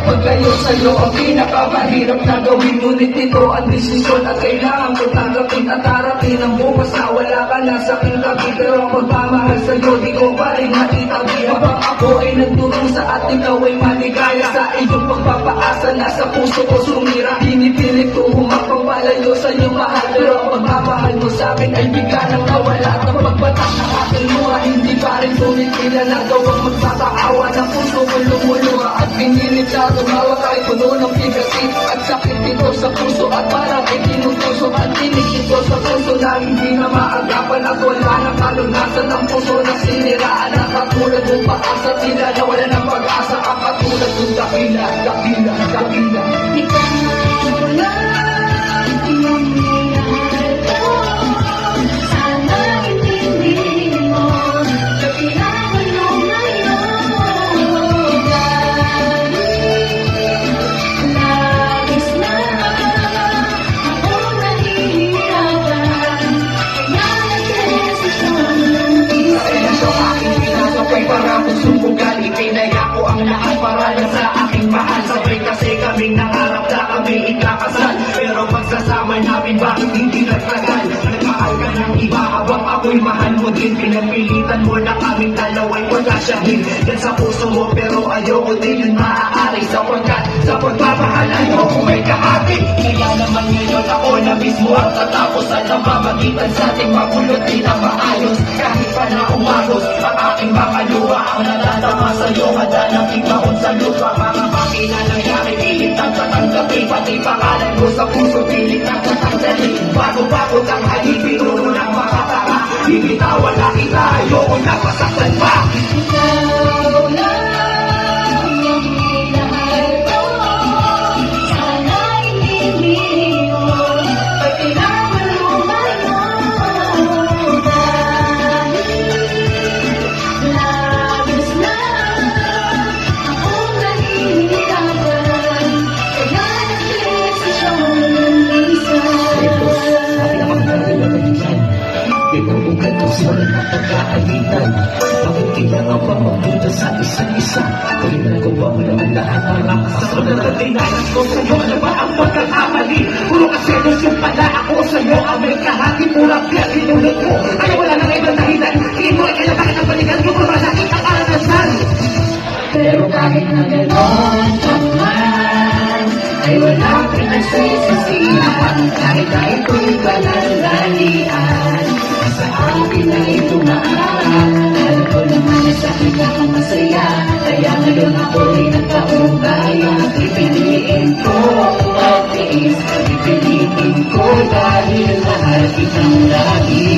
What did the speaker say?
makapaglayo sa'yo ang pinakamahirap na gawin. Ngunit ito ang desisyon at kailangan ko tanggapin. At darating ang bukas na wala ka na sa aking tabi. Pero ang pagmamahal sa'yo di ko pa rin matitabi. Habang ako ay nagdurusa at ikaw ay maligaya, sa iyong pagpapaasa nasa puso ko sumira. Pinipilit ko humakbang palayo sa'yo mahal, pero ang pagmamahal mo sa'kin ay bigla nang nawala. At ang pagbatak ng aking luha hindi pa rin tumigil. Nagawang magpapaawa ng puso ko lumuluha. At pinilit na tumawa kahit puno ng bigasin. At sakit ito sa puso at parang itinustusok. At tinig ito sa puso na hindi na maagapan. At wala ng kalunasan ng puso na siniraan. At katulad ng pag-asa tila na wala ng pag-asa. At katulad ng dakila, dakila, dakila. Ikaw lang iyong minahal ko. Sana intindihin mo na kailangan mo ngayon. Labis na akong nahihirapan, kaya nagdesisyon ng Sa ilang aking pinasapay para kung sumugali. Pinaya ko ang lahat para na sa aking mahal. Sabay kasi kaming nangarap na kami ikakasal. Pero pagsasama namin bakit hindi nagtagal? Nagmahal ka ng iba habang ako'y mahal mo din. Pinapilitan mo na kaming dalawa'y pagkasyahin. Yan sa puso mo pero ayoko din yun maaari. Sapagkat sa pagmamahal ayoko may kahati. Kaya naman ngayon ako na mismo ang tatapusan ng mamagitan sa ating makulot di na maayos. Kahit pa na umagos ang aking mga luha, ang natatama sa'yo handa ng ibaon sa lupa. Mga makina nangyari pilit ang tatanggapin, pati pangalan mo sa puso pilit ang tatanggalin. Bago-bago kang halipin, uno ng makatanga. Ibitawan na kita, ayoko na pasaktan pa. Ikaw lang iyong minahal ko. Sana intindihin mo na kailangan mo ngayon. Dahil labis na akong nahihirapan, kaya nagdesisyon ng minsan. Pinuugat ko sa walang pagkaalitan. Bakit kailangan pa magpunta sa isa't isa? Kailan ko ba mo naman lahat para kasunod at tinalas ko sa'yo? Ano ba ang pagkakamali? Puro kaselos yung pala ako sa'yo. Ang may kahati, purang kaya sinunod mo. Ano wala nang ibang dahilan? Tingin mo ay kailangan ng balikan ko para malaki ang karanasan. Pero kahit na gano'n pa man, ay wala pinagsisisihan. Kahit na ito'y panandalian, sa akin ay tumaan. Alam ko naman na sa akin ako masaya, kaya ngayon ako'y nagpaubaya. Pipiliin ko ang tiis, pipiliin ko dahil mahal kitang lagi.